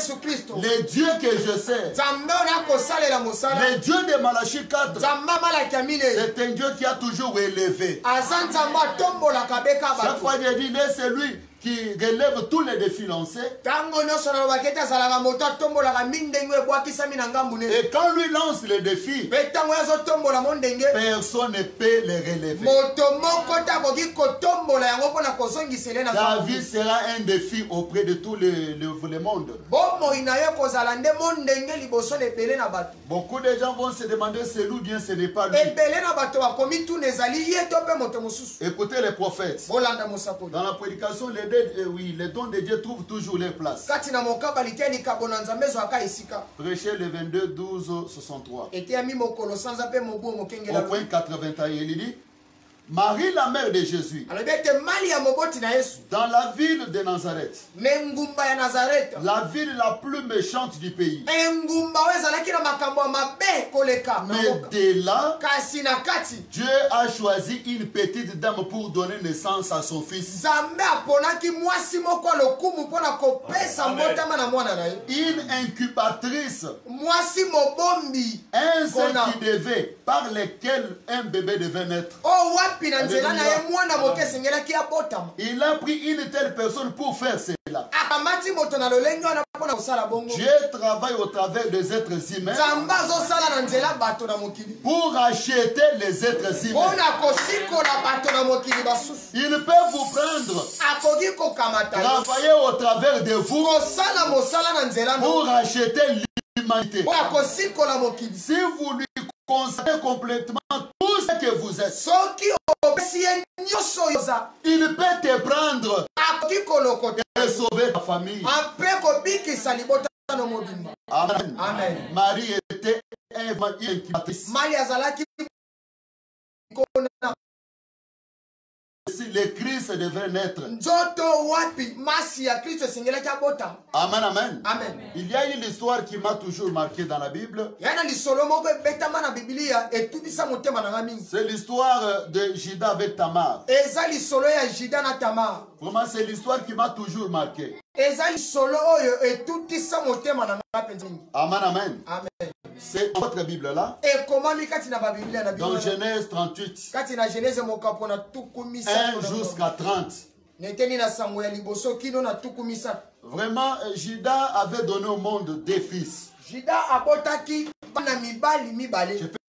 le Dieu que je sers, le Dieu de Malachie 4, c'est un Dieu qui a toujours élevé. Chaque fois il dit, c'est lui qui relève tous les défis lancés. Et quand lui lance les défis, personne ne peut les relever. Ta vie sera un défi auprès de tout le monde. Beaucoup de gens vont se demander c'est lui ou bien ce n'est pas lui. Écoutez les prophètes. Dans la prédication, les dons de Dieu trouvent toujours leur place. Prêchez le 22, 12, 63. Au point 81, il dit Marie, la mère de Jésus, dans la ville de Nazareth, la ville la plus méchante du pays. Mais de là, Dieu a choisi une petite dame pour donner naissance à son fils. Une incubatrice, un sein qui devait, par lequel un bébé devait naître. Il a pris une telle personne pour faire cela. Dieu travaille au travers des êtres humains pour acheter les êtres humains. Il peut vous prendre, travailler au travers de vous pour acheter l'humanité. Si vous lui consacrez complètement tout ce que vous êtes, il peut te prendre et sauver ta famille. Amen. Amen. Marie était une incubatrice. Si le Christ devait naître. Amen, amen. Amen. Il y a une histoire qui m'a toujours marqué dans la Bible. C'est l'histoire de Judas avec Tamar. Vraiment, c'est l'histoire qui m'a toujours marqué. Amen, amen. C'est votre Bible là. Dans Genèse 38. 1 jusqu'à 30. Vraiment, Judas avait donné au monde des fils. Je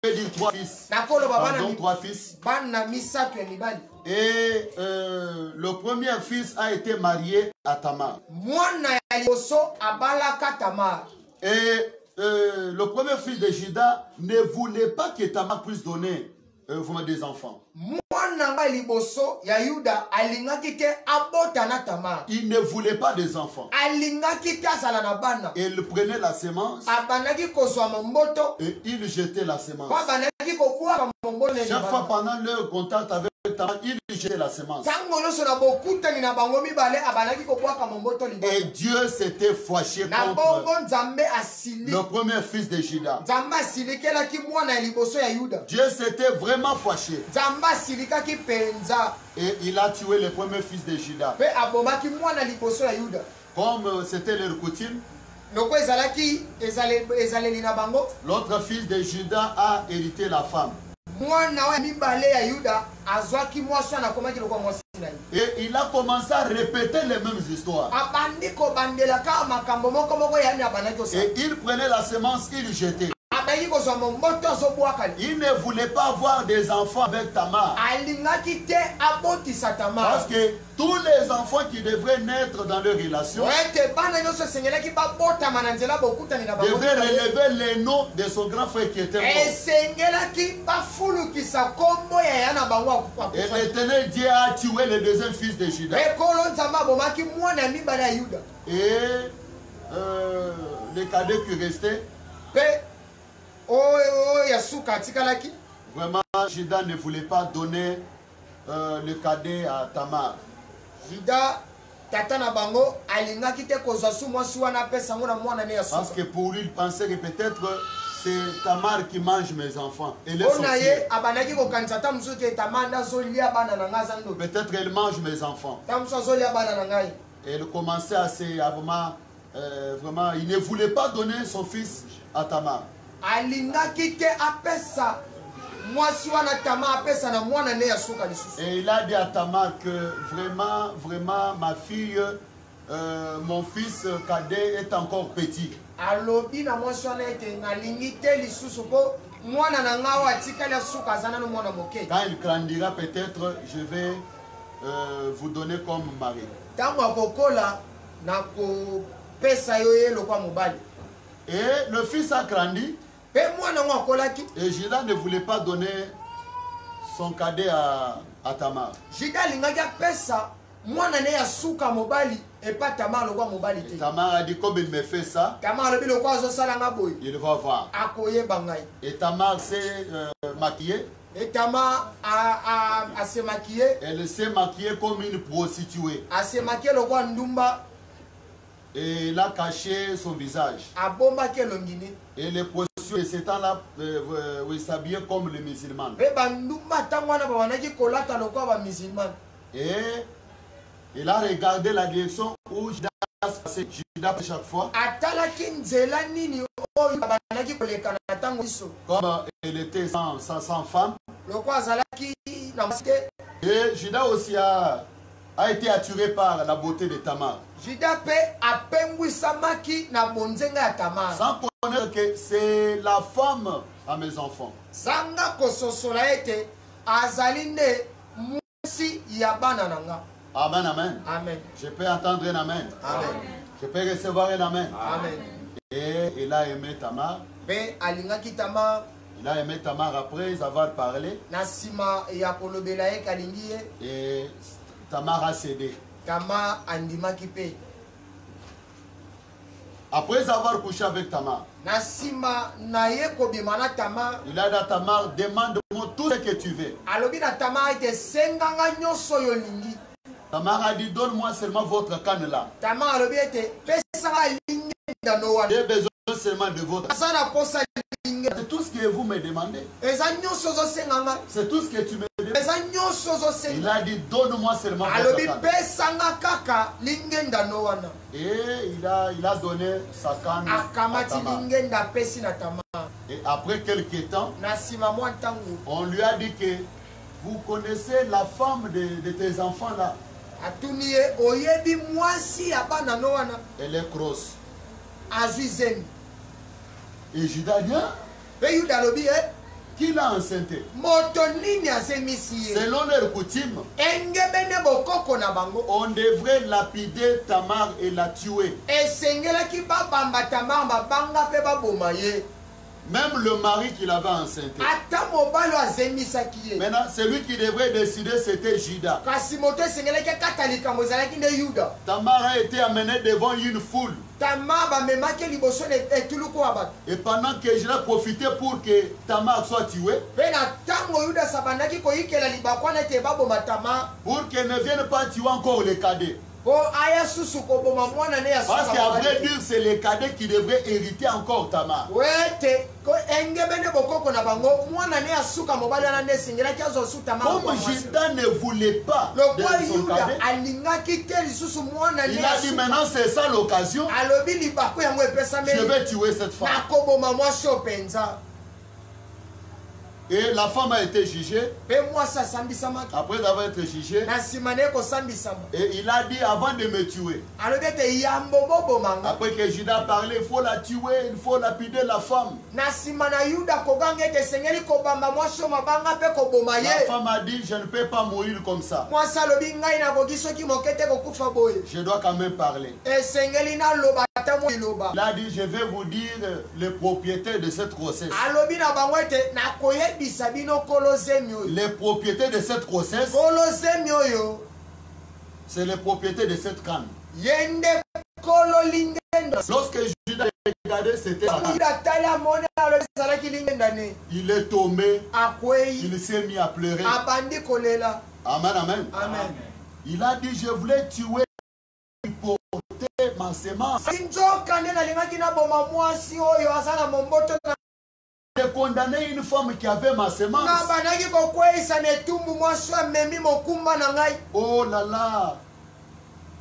peux dire 3 fils. Pardon, 3 fils. Et le premier fils a été marié à Tamar. Et le premier fils de Judas ne voulait pas que Tamar puisse donner des enfants. Il ne voulait pas des enfants. Et il prenait la semence et il jetait la semence. Chaque fois pendant leur contact avec Tamar, il jetait la semence. Et Dieu s'était fâché contre le premier fils de Judas. Dieu s'était vraiment fâché. Et il a tué le premier fils de Judas. Comme c'était leur coutume, l'autre fils de Judas a hérité la femme. Et il a commencé à répéter les mêmes histoires. Et il prenait la semence, il jetait. Il ne voulait pas avoir des enfants avec Tamar. Parce que tous les enfants qui devraient naître dans leur relation devraient relever les noms de son grand frère qui était mort. Et l'Éternel Dieu a tué le deuxième fils de Judas. Et le cadet qui restait, vraiment, Judas ne voulait pas donner le cadet à Tamar. Parce que pour lui, il pensait que peut-être c'est Tamar qui mange mes enfants. Peut-être elle mange mes enfants. Et il commençait à vraiment, il ne voulait pas donner son fils à Tamar. Et il a dit à Tamar que vraiment, ma fille, mon fils cadet est encore petit. Quand il grandira, peut-être, je vais vous donner comme mari. Et le fils a grandi. Et Juda ne voulait pas donner son cadet à Tamar. Tamar a dit, comme il me fait ça, il va voir. Et Tamar s'est maquillée. Et Tamar a se maquillé. Elle s'est maquillée comme une prostituée. A se maquillé le roi Ndumba. Et il a caché son visage. A bomba ke longini. Et les prostituées de ce temps-là s'habillaient comme les musulmans. Et il a regardé la direction où Juda passait chaque fois. Comme elle était sans femme. Et Juda aussi a été attiré par la beauté de Tamar. Sans connaître que c'est la femme à mes enfants. Amen, amen. Amen. Je peux entendre un amen. Amen. Je peux recevoir un amen. Amen. Et il a aimé Tamar. Il a aimé Tamar après avoir parlé. Et Tamar a cédé. Après avoir couché avec Tamar, il a dit à Tamar, demande-moi tout ce que tu veux. Tamar a dit, donne-moi seulement votre canne là. J'ai besoin seulement de votre. C'est tout ce que vous me demandez. C'est tout ce que tu me demandes. Il a dit, donne-moi seulement votre canne. Et il a donné sa canne à Tamar. Et après quelques temps, on lui a dit que vous connaissez la femme de tes enfants là. Elle est grosse. Et Juda dit, qui l'a enceinté? Selon leur coutume, on devrait lapider Tamar et la tuer. Même le mari qui l'avait enceinté. Maintenant, celui qui devrait décider, c'était Juda. Tamar a été amené devant une foule. Et pendant que Juda profitait pour que Tamar soit tué, pour qu'elle ne vienne pas tuer encore les cadets. Parce qu'à vrai dire, c'est les cadets qui devraient hériter encore Tamar. Comme Juda ne voulait pas de son cadet, il a dit maintenant c'est ça l'occasion, je vais tuer cette femme. Et la femme a été jugée. Après avoir été jugée, et il a dit avant de me tuer. Après que Juda a parlé, il faut la tuer, il faut lapider la femme. La femme a dit, je ne peux pas mourir comme ça. Je dois quand même parler. Il a dit, je vais vous dire les propriétés de cette grossesse. Les propriétés de cette grossesse, c'est les propriétés de cette canne. Lorsque Juda a regardé, c'était il est tombé, il s'est mis à pleurer. Amen, amen. Amen. Il a dit, je voulais tuer pour porter ma semence. De condamner une femme qui avait ma semence. Oh là là,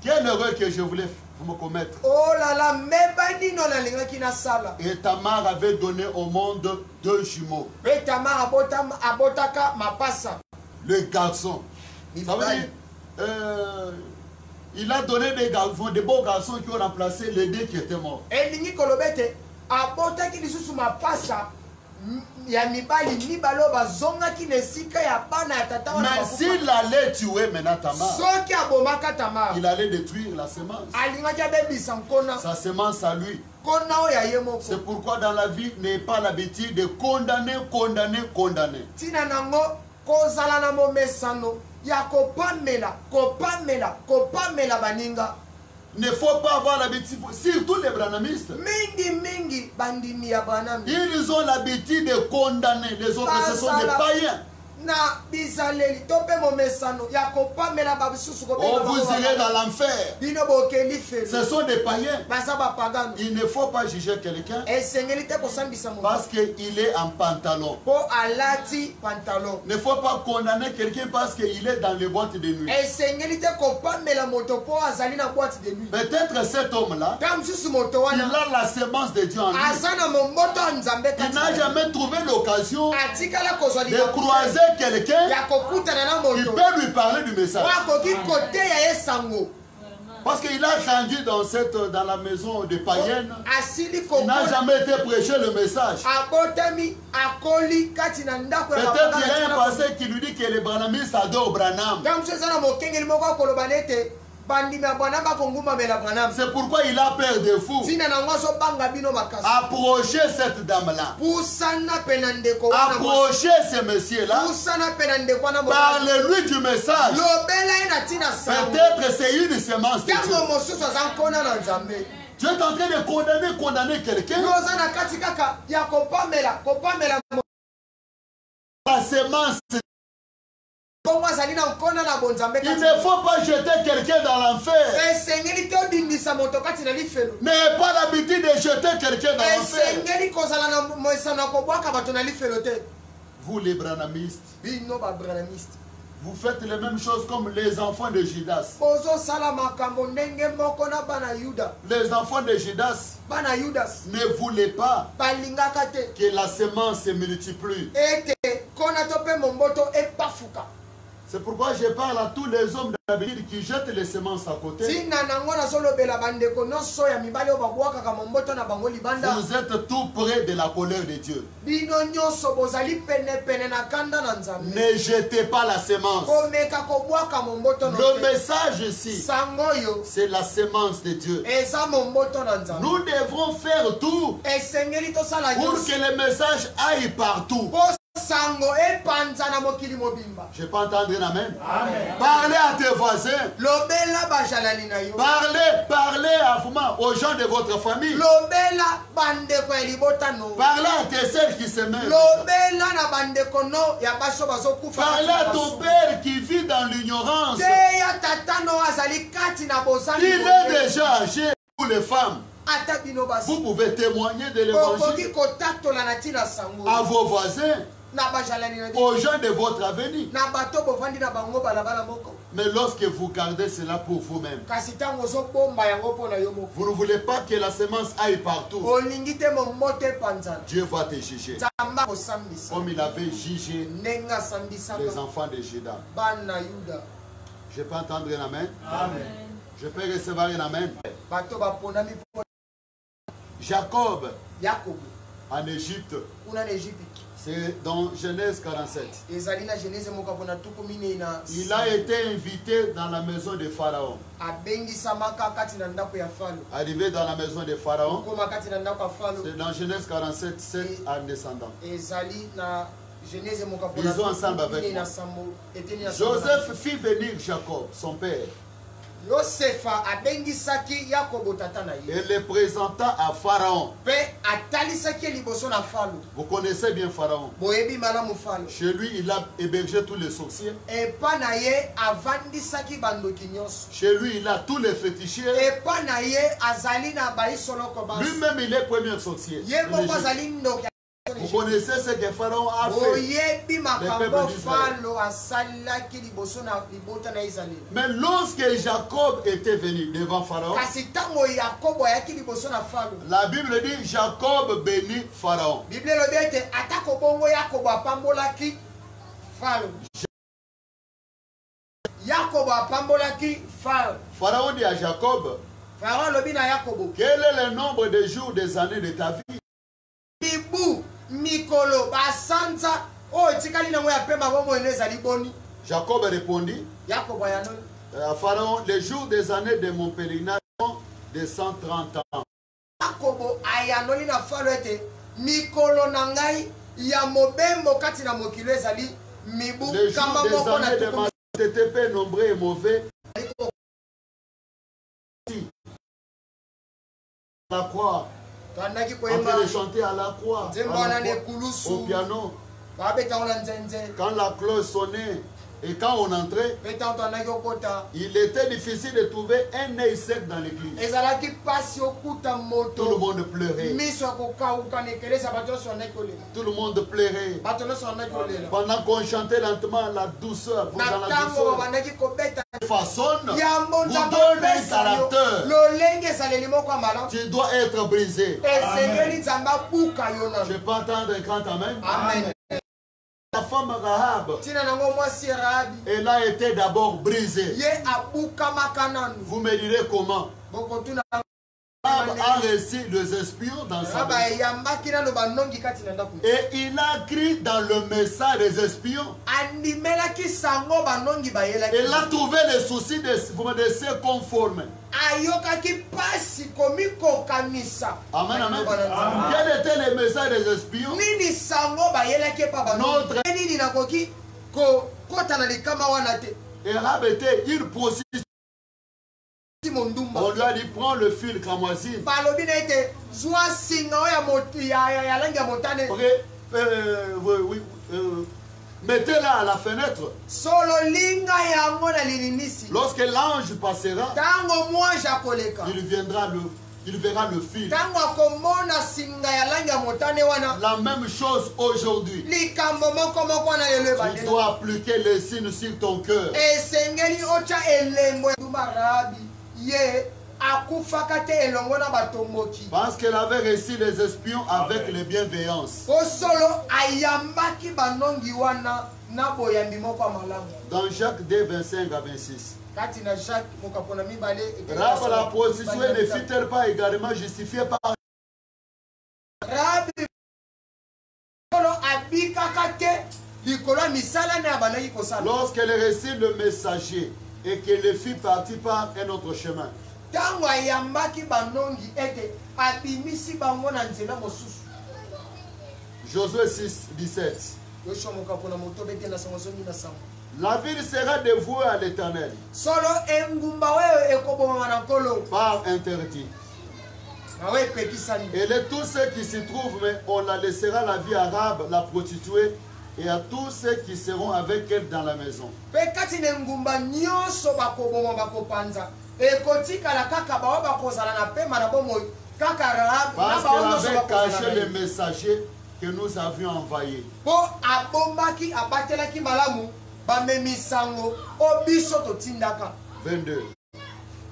quelle erreur que je voulais Vous me commettre. Oh là là, mebani non alinga kina sala. Et Tamar avait donné au monde 2 jumeaux. Et Tamar abotaka mapasa. Le garçon. Ça veut dire, il a donné des garçons, des beaux garçons qui ont remplacé les 2 qui étaient morts. Et lingi kolobete abotaki lisusu mapasa. Ya mibali mibalo bazonga ki nesika ya bana ya tata wana. Mais s'il allait tuer maintenant Tamar, soki abomaka Tamar, il allait détruire la semence. alingaki abebisa nkona. Sa semence à lui. Kona oyo ya ye moko. C'est pourquoi dans la vie, n'ayez pas l'habitude de condamner. Tina nango kozala na momesano ya kopamela baninga. Il ne faut pas avoir l'habitude, surtout les branamistes. Mingi bandimi ya branami. Ils ont l'habitude de condamner les autres, ce sont des païens. Na bizaleli tope momesano ya kopamela babisusu ko oh, vous irez dans l'enfer. Bino bokeli fe. Ce sont des païens. Basaba pagano. Il ne faut pas juger quelqu'un parce qu'il est en pantalon. Po alati pantalon. Il ne faut pas condamner quelqu'un parce qu'il est dans les boîtes de nuit. Peut-être cet homme-là, il a la semence de Dieu en lui. Il n'a jamais trouvé l'occasion de croiser quelqu'un qui peut lui parler du message. Parce qu'il a grandi dans la maison des païennes. Il n'a jamais été prêché le message. Peut-être qu'il y a un passé qui lui dit que les branamistes adorent Branham. C'est pourquoi il a peur de fou. Approchez cette dame-là. Approchez ce monsieur-là. Parlez-lui du message. Peut-être c'est une semence de Dieu. Tu es en train de condamner quelqu'un. La semence. Il ne faut pas jeter quelqu'un dans l'enfer. N'ayez pas l'habitude de jeter quelqu'un dans l'enfer. Vous les branamistes, vous faites les mêmes choses comme les enfants de Judas. Les enfants de Judas ne voulaient pas que la semence se multiplie. C'est pourquoi je parle à tous les hommes de la Bible qui jettent les semences à côté. Vous êtes tout près de la colère de Dieu. Ne jetez pas la semence. Le message ici, c'est la semence de Dieu. Nous devrons faire tout pour que le message aille partout. Je peux entendre un amen. Parlez à tes voisins. Parlez aux gens de votre famille. Parlez à tes sœurs qui se meurent. Parlez à ton père qui vit dans l'ignorance. Il est déjà âgé pour les femmes. Vous pouvez témoigner de l'évangile à vos voisins, aux gens de votre avenir. Mais lorsque vous gardez cela pour vous-même, vous ne voulez pas que la semence aille partout, Dieu va te juger comme il avait jugé les enfants de Juda. Je peux entendre un amen. Je peux recevoir un amen. Jacob en Égypte. C'est dans Genèse 47. Il a été invité dans la maison de Pharaon. Arrivé dans la maison de Pharaon, c'est dans Genèse 47, 7 en descendant. Ils ont ensemble avec moi. Joseph fit venir Jacob, son père, et le présenta à Pharaon. Vous connaissez bien Pharaon. Chez lui, il a hébergé tous les sorciers. Chez lui, il a tous les fétichiers. Lui-même, il est premier sorcier. Vous connaissez ce que Pharaon a fait. Mais lorsque Jacob était venu devant Pharaon, la Bible dit Jacob bénit Pharaon. Pharaon dit à Jacob, quel est le nombre de jours, des années de ta vie? Jacob répondit à Pharaon, les jours des années de mon pèlerinage sont de 130 ans. Les jours des années de ma TTP nombreux et mauvais. La croix, en train de chanter à la croix, au piano. Quand la cloche sonnait et quand on entrait, il était difficile de trouver un œil sec dans l'église. Tout le monde pleurait. Tout le monde pleurait. Pendant qu'on chantait lentement la douceur, vous dans la douceur. Façonne, vous donne un caractère. Tu dois être brisé. Amen. Je peux entendre un grand amen. Amen. La femme Rahab, elle a été d'abord brisée. Vous me direz comment? Rahab a reçu les espions dans sa maison. Et il a crié dans le message des espions. Il a trouvé les soucis de se conformer. Amen, amen. Quel était le message des espions? Notre Rahab était une prostituée. On lui a dit, prends le fil cramoisine. Mettez-la à la fenêtre. Lorsque l'ange passera, il verra le fil. La même chose aujourd'hui. Tu dois appliquer les signes sur ton cœur. Parce qu'elle avait reçu les espions avec les bienveillances. Dans Jacques 2, 25 à 26. Rahab la prostituée ne fut-elle pas également justifiée par lorsqu'elle reçut le messager et qu'elle le fit partir par un autre chemin? Josué 6, 17. La ville sera dévouée à l'Éternel par interdit. Et tous ceux qui s'y trouvent, mais on la laissera la vie arabe, la prostituée, et à tous ceux qui seront avec elle dans la maison. Parce qu'elle avait caché les messagers que nous avions envoyés. 22.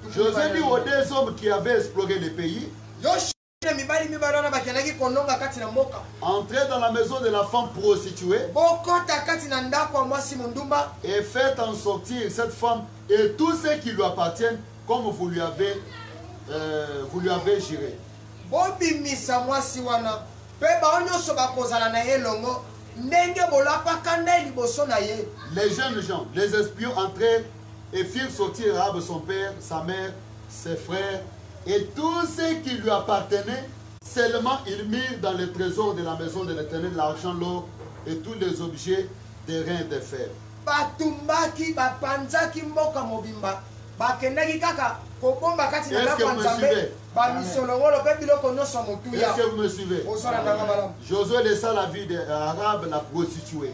Josué dit aux deux hommes qui avaient exploré le pays, entrez dans la maison de la femme prostituée et faites en sortir cette femme et tous ceux qui lui appartiennent comme vous lui avez juré. Les jeunes gens, les espions entrèrent et firent sortir Rahab, son père, sa mère, ses frères et tous ceux qui lui appartenaient. Seulement ils mirent dans les trésors de la maison de l'Éternel l'argent, l'or et tous les objets des reins de fer. Est-ce que vous me suivez? Est-ce que vous me suivez? Josué laissa la vie d'Arabe, la prostituée,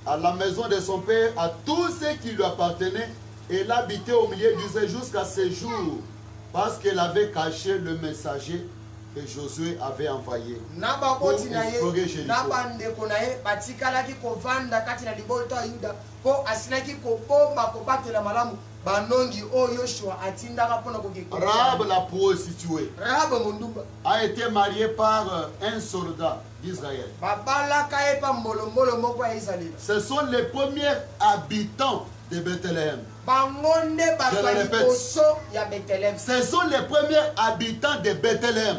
à la maison de son père, à tous ceux qui lui appartenaient, et il habitait au milieu d'Israël jusqu'à ce jour, parce qu'elle avait caché le messager que Josué avait envoyé pour explorer Jéricho. Rahab la prostituée a été mariée par un soldat d'Israël. Ce sont les premiers habitants de Bethléem. Je le répète, ce sont les premiers habitants de Bethléem.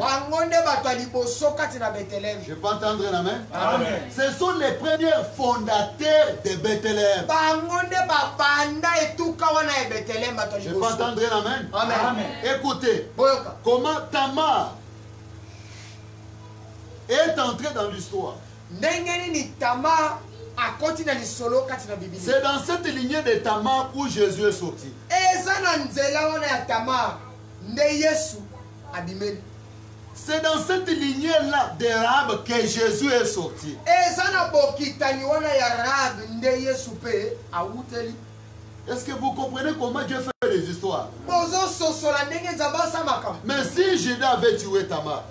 Je peux entendre un amen? Amen. Ce sont les premiers fondateurs de Bethléem. Je peux entendre un amen? Amen. Écoutez, comment Tamar est entré dans l'histoire. C'est dans cette lignée de Tamar où Jésus est sorti. C'est dans cette lignée-là de Rahab que Jésus est sorti. Est-ce que vous comprenez comment Dieu fait les histoires? Mais si Judas avait tué Tamar,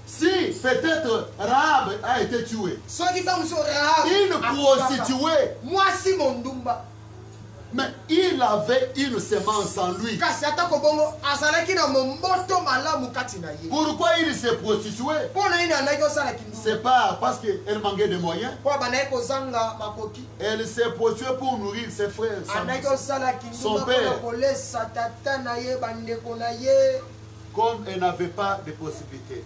si peut-être Rahab a été tué, une prostituée, mais il avait une semence en lui. Pourquoi il s'est prostitué? C'est pas parce qu'elle manquait de moyens. Elle s'est prostituée pour nourrir ses frères, son père. Comme elle n'avait pas de possibilité.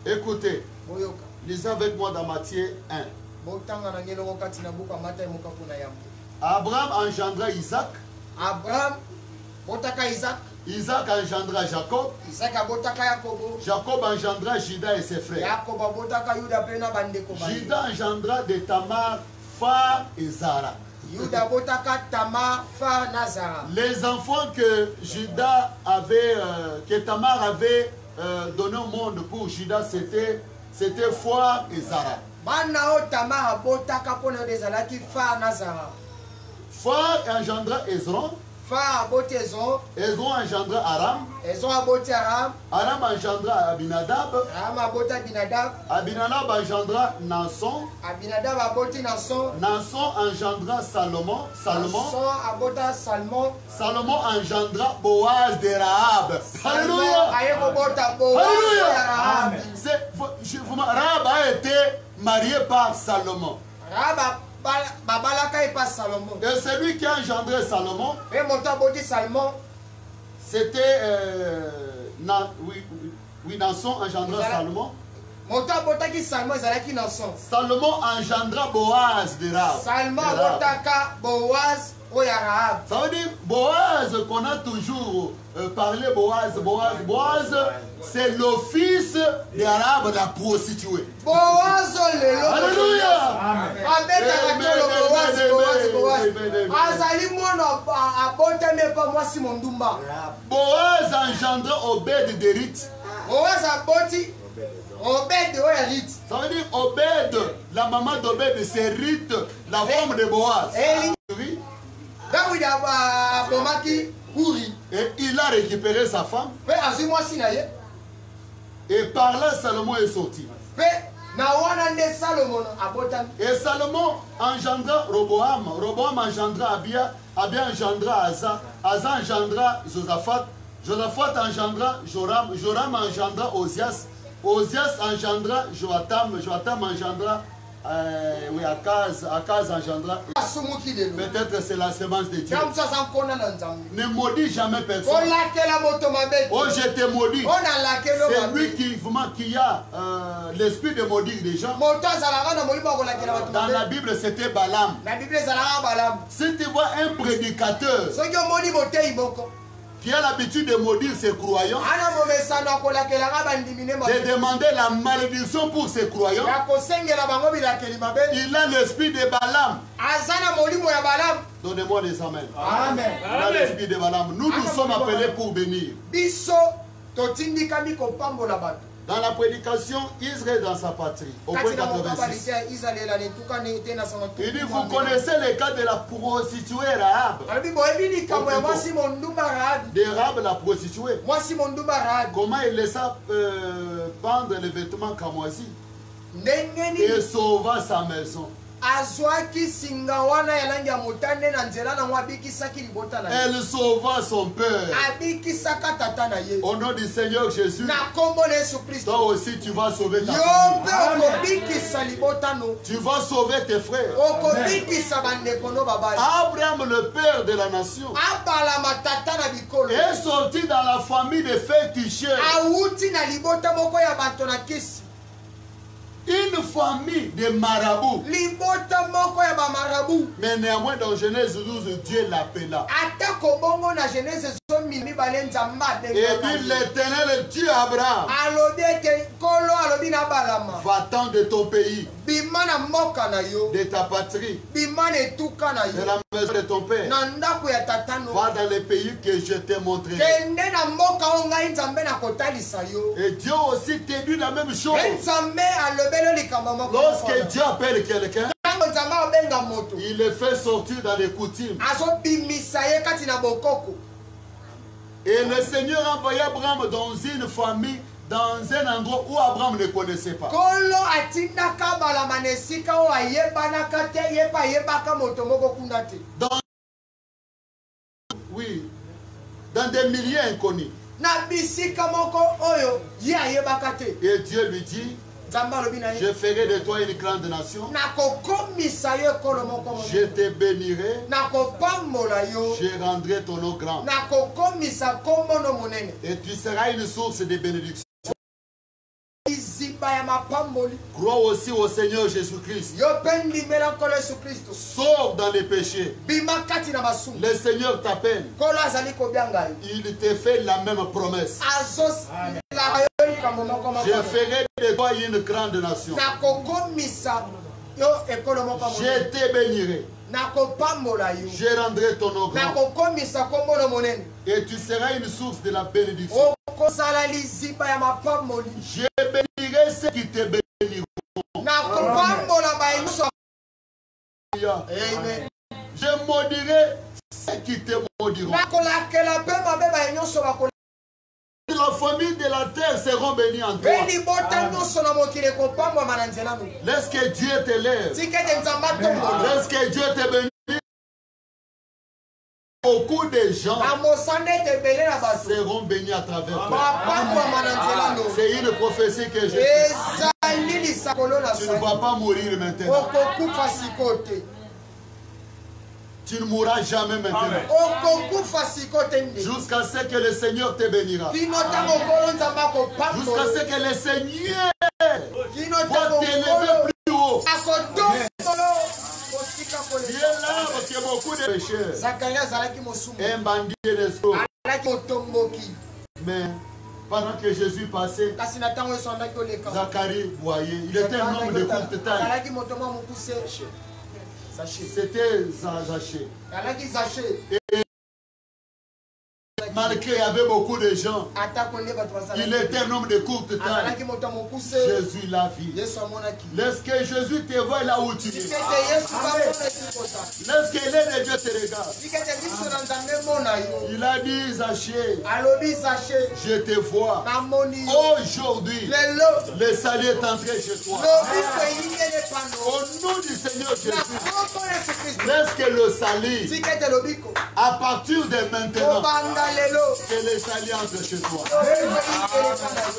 Écoutez, lisez avec moi dans Matthieu 1. Abraham engendra Isaac. Isaac engendra Jacob. Jacob engendra Judas et ses frères. Judas engendra de Tamar, Phar et Zara. Les enfants que Judas avait, que Tamar avait donné au monde pour Judas, c'était Phar et Zara. Phar engendra Hezron. Hezron engendra Aram. Aram engendra Abinadab. Abinadab engendra Naasson. Naasson engendra Salomon. Salomon engendra Boaz de Rahab. Alléluia. Rahab a été marié par Salomon. Et celui qui a engendré Salomon, c'était Naasson engendra Salomon. Salomon engendra Boaz de Rahab. Ça veut dire Boaz qu'on a toujours parlé, Boaz, c'est le fils de Rahab la prostituée. Alléluia. Boaz engendra Obed de Ruth. Ça veut dire Obed, la maman d'Obed, c'est Ruth, la femme de Boaz. Et il a récupéré sa femme. Et par là, Salomon est sorti. Et Salomon engendra Roboam. Roboam engendra Abia. Abia engendra Asa. Asa engendra Josaphat. Josaphat engendra Joram. Joram engendra Ozias. Ozias engendra Joatam. Joatam engendra Akaz. Akaz engendra. Peut-être c'est la semence de Dieu. Ne maudis jamais personne. Oh, je te maudis. C'est lui qui a l'esprit de maudire les gens. Dans la Bible, c'était Balaam. Si tu vois un prédicateur qui a l'habitude de maudire ses croyants, de demander la malédiction pour ses croyants, il a l'esprit de Balaam. Donnez-moi des amens. Amen. Il a l'esprit de Balaam. Nous sommes appelés pour bénir. Dans la prédication, Israël dans sa patrie. Au point 86. Il dit, vous connaissez le cas de la prostituée Rahab. De Rahab, la prostituée. Comment il laissa pendre les vêtements camoisis et sauva sa maison. Elle sauva son père. Au nom du Seigneur Jésus, toi aussi tu vas sauver ta famille. Tu vas sauver tes frères. Abraham, le père de la nation, est sorti dans la famille de féticheurs. Une famille de marabouts. Mais néanmoins dans Genèse 12, Dieu l'appela. Et dit l'Éternel Dieu Abraham, va-t'en de ton pays, de ta patrie, de la maison de ton père. Va dans les pays que je t'ai montré. Et Dieu aussi t'a dit la même chose. Lorsque Dieu appelle quelqu'un, il le fait sortir dans les coutumes. Et le Seigneur envoya Abraham dans une famille, dans un endroit où Abraham ne connaissait pas. Dans des milliers inconnus. Et Dieu lui dit, je ferai de toi une grande nation. Je te bénirai. Je rendrai ton nom grand. Et tu seras une source de bénédiction. Crois aussi au Seigneur Jésus-Christ. Sors dans les péchés. Le Seigneur t'appelle. Il te fait la même promesse. Je ferai de toi une grande nation. Je te bénirai. Je rendrai ton nom grand. Et tu seras une source de la bénédiction. Je bénirai ceux qui te béniront. Amen. Je maudirai ceux qui te maudiront. La famille de la terre seront bénies en toi. Laisse que Dieu te lève. Laisse que Dieu te bénisse. Beaucoup de gens seront bénis à travers toi. C'est une prophétie que j'ai faite. Tu ne vas pas mourir maintenant. Tu ne mourras jamais maintenant. Jusqu'à ce que le Seigneur te bénira. Jusqu'à ce que le Seigneur va t'élever plus haut. Il est l'arbre qui a beaucoup de pécheurs. Un bandit d'escroc. Mais pendant que Jésus passait, Zacharie voyait. Il était un homme de courte taille. C'était Zaché. Et malgré qu'il y avait beaucoup de gens, il était un homme de courte taille. Jésus l'a vu. Laisse que Jésus te voie là où tu es. Laisse que l'aide de Dieu te regarde. Il a dit, Zaché, je te vois. Aujourd'hui, le salut est entré chez toi. Au nom du Seigneur Jésus, laisse que le salut, à partir de maintenant, que le salut entre chez toi.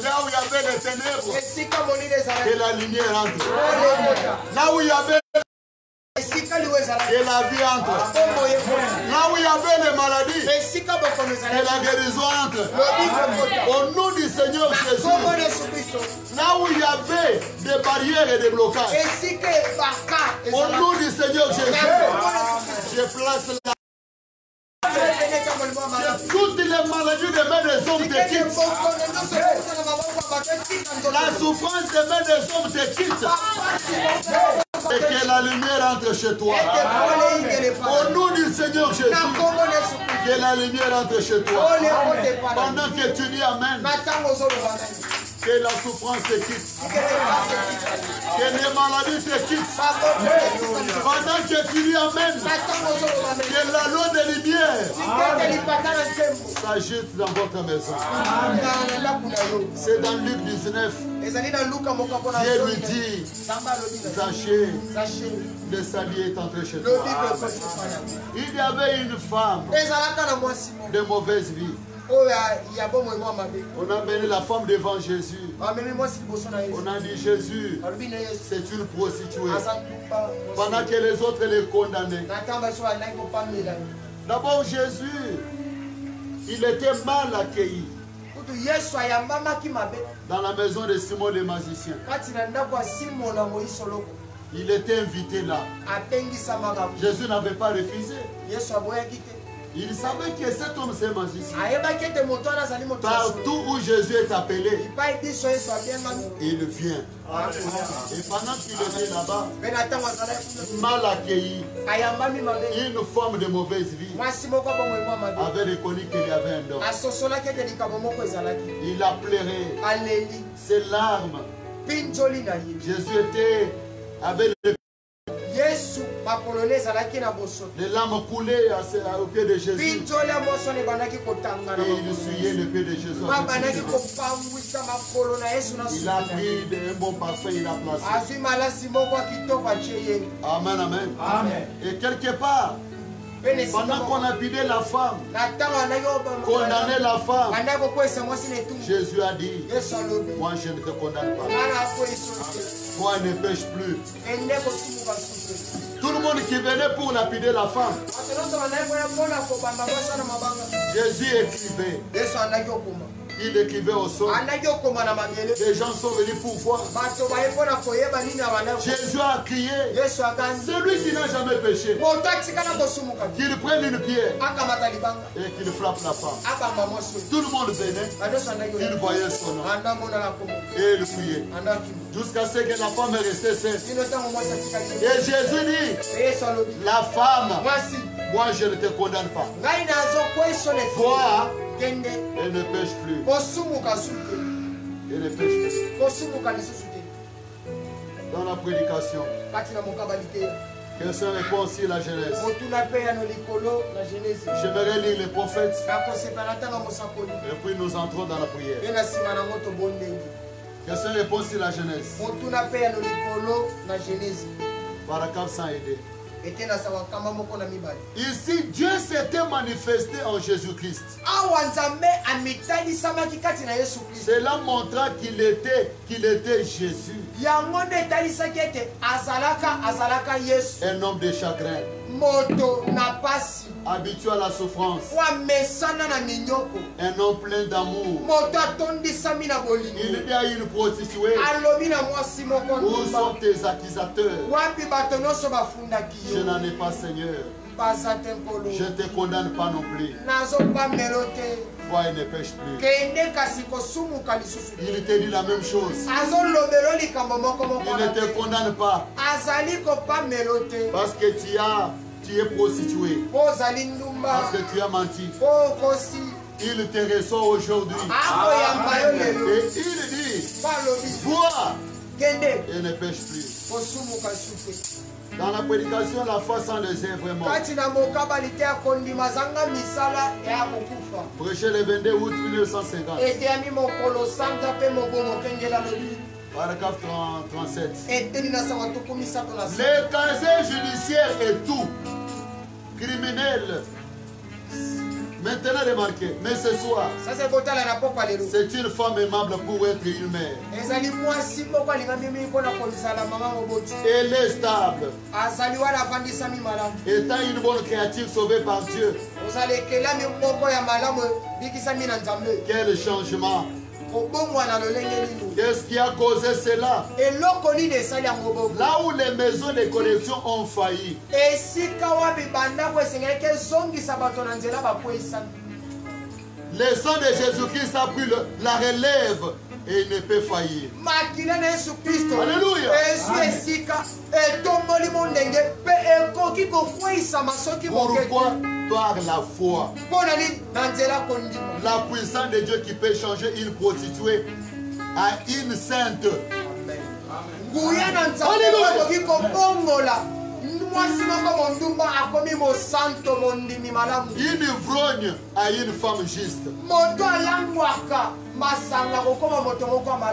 Là où il y avait les ténèbres, que la lumière entre. Là où il y avait que la vie entre. Là où il y avait les maladies, que la guérison entre. Au nom du Seigneur Jésus. Là où il y avait des barrières et des blocages, au nom du Seigneur Jésus, je place la. Toutes les maladies de main des hommes te quittent. La souffrance de main des hommes te quitte. Et que la lumière entre chez toi. Au nom du Seigneur Jésus, que la lumière entre chez toi. Pendant que tu dis Amen, Que la souffrance te quitte. Que les maladies te quittent. Pendant que tu lui amènes que la loi de lumière s'agite dans votre maison. C'est dans Luc 19. Dieu lui dit, sachez, le salut est entré chez toi. Il y avait une femme de mauvaise vie. On a amené la femme devant Jésus. On a dit Jésus, c'est une prostituée. Pendant que les autres les condamnaient. D'abord Jésus, il était mal accueilli dans la maison de Simon le magicien. Il était invité là. Jésus n'avait pas refusé. Il savait que cet homme c'est magicien. Partout où Jésus est appelé, il vient. Et pendant qu'il était là-bas, mal accueilli, une forme de mauvaise vie, avait reconnu qu'il y avait un homme. Il a pleuré. Ses larmes. Jésus était avec les larmes coulaient au pied de Jésus. Et il essuyait le pied de Jésus. Il a pris un bon parfum, il a placé. Amen, amen. Et quelque part, pendant qu'on a pidé la femme, condamné la femme, Jésus a dit, moi je ne te condamne pas. Toi ne pêche plus. Tout le monde qui venait pour lapider la femme, Jésus écrivait. Il écrivait au sol. Les gens sont venus pour voir. Jésus a crié. Celui qui n'a jamais péché, qu'il prenne une pierre et qu'il frappe la femme. Tout le monde venait. Il voyait son nom. Et il priait. Jusqu'à ce que la femme est restée seule. Et Jésus dit, la femme, moi je ne te condamne pas. Vois, elle ne pêche plus. Elle ne pêche plus. Dans la prédication, question répond aussi la Genèse. J'aimerais lire les prophètes. Et puis nous entrons dans la prière. Question répond aussi la Genèse. Barakab sans aider. Ici, Dieu s'était manifesté en Jésus-Christ. Cela montra qu'il était Jésus. Un homme de chagrin. Habitué à la souffrance. Un homme plein d'amour. Il dit à une prostituée, où sont tes accusateurs? Je n'en ai pas, Seigneur. Je ne te condamne pas non plus. Toi, il ne pêche plus. Il te dit la même chose. Il ne te condamne pas. Parce que tu es prostitué. Parce que tu as menti. Il te reçoit aujourd'hui. Et il dit, vois, et ne pêche plus. Dans la prédication, la foi sans les œuvres est morte. Prêché le 22 août 1950. Paragraphe 37. Le casier judiciaire est tout. Criminel. Maintenant remarquez, mais ce soir, c'est une femme aimable pour être une mère. Elle est stable. Étant une bonne créature sauvée par Dieu. Quel changement! Qu'est-ce qui a causé cela? Là où les maisons de connexion ont failli, le sang de Jésus-Christ a pris la relève et il ne peut faillir. Alléluia. Pourquoi? Par la foi. La puissance de Dieu qui peut changer une prostituée à une sainte. Une ivrogne à une femme juste.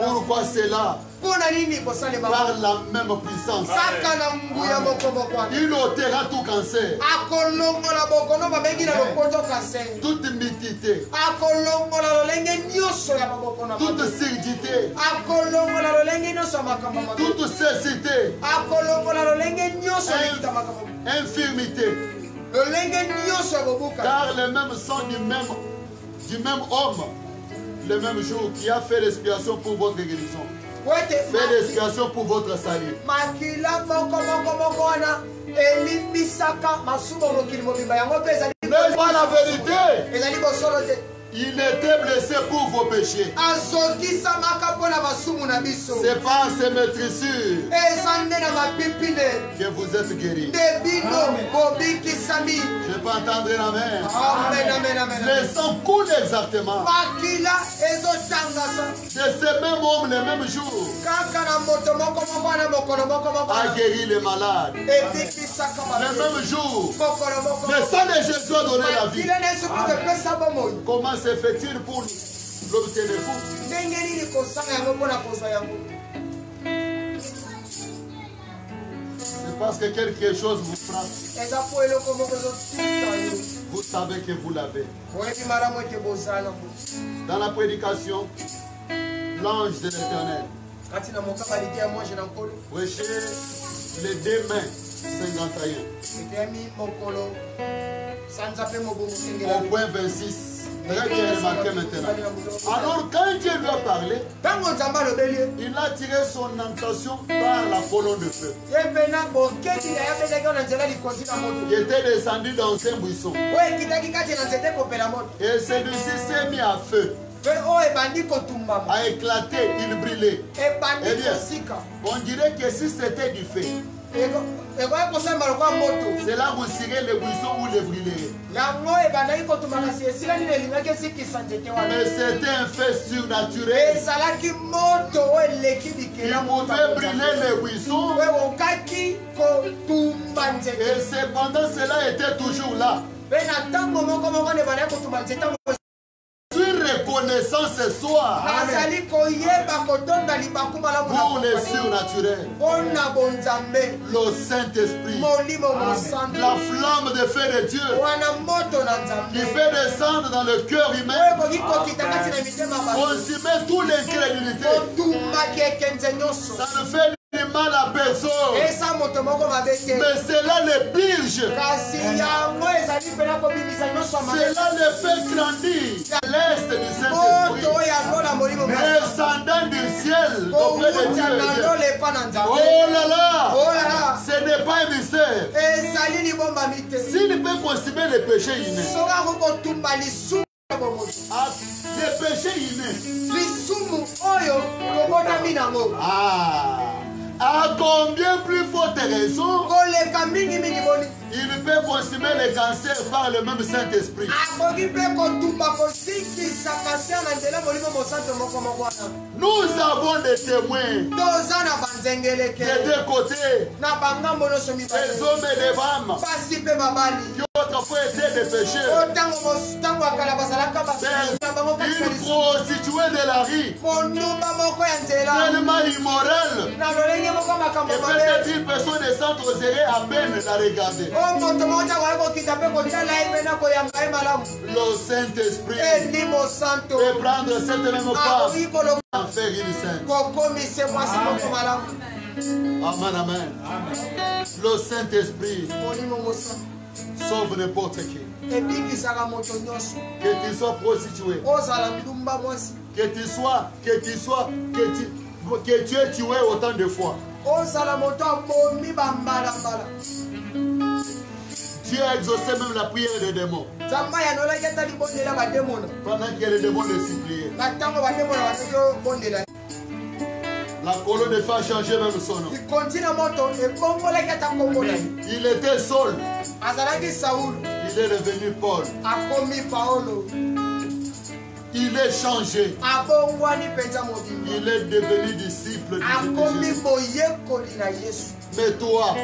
Pourquoi c'est là? Par la même puissance. Il ôtera tout cancer. Toute iniquité. Toute surdité. Toute cécité. Infirmité. Car le même sang du même homme, le même jour, qui a fait l'expiation pour votre guérison. Faites l'expiation pour votre salut. N'est-ce pas la vérité? Il était blessé pour vos péchés. C'est par ses maîtrissures que vous êtes guéris. Je peux entendre amen. Le sang coule exactement. C'est ce même homme le même jour a guéri les malades. Le même jour, le sang de Jésus a donné la vie. Comment se fait-il pour l'obtenir? C'est parce que quelque chose vous frappe. Vous savez que vous l'avez. Dans la prédication, l'ange de l'Éternel prêchait les 2 mains 51. Au point 26. Très bien remarqué maintenant. Alors quand Dieu lui a parlé, il a tiré son attention par la colonne de feu. Il était descendu dans un buisson. Et celui-ci s'est mis à feu. A éclaté, il brûlait. Eh bien, on dirait que si c'était du feu, c'est là où vous tirez le buisson ou le brûler. Mais c'était un fait surnaturel. Il pouvait brûler le buisson. Et cependant cela était toujours là. Reconnaissant ce soir pour le surnaturel, le Saint-Esprit, la flamme de feu de Dieu qui fait descendre dans le cœur humain, consumer toute l'incrédulité. Ça ne fait du mal à personne, mais cela le purge, cela le fait grandir à l'est du Saint-Esprit, descendant du ciel auprès de Dieu. Oh là là, ce n'est pas un mystère. S'il peut consumer les péchés humains, les péchés humains, à combien plus forte raison il peut consumer les cancers par le même Saint-Esprit. Nous avons des témoins des 2 côtés, des hommes et des femmes qui autrefois étaient des pécheurs, une prostituée de la rue, tellement immorale, et peut-être une personne des centres oserait à peine la regarder. Le Saint-Esprit peut prendre cette même femme en faire une sainte. Amen, amen. Le Saint-Esprit sauve n'importe qui. Que tu sois prostitué, que tu es tué autant de fois. Dieu a exaucé même la prière des démons. Pendant que les démons les suppliaient. La colonne de feu a changé même son nom. Il était Saul. Il est devenu Paul. Il est changé. Il est devenu disciple de Jésus. Mais toi,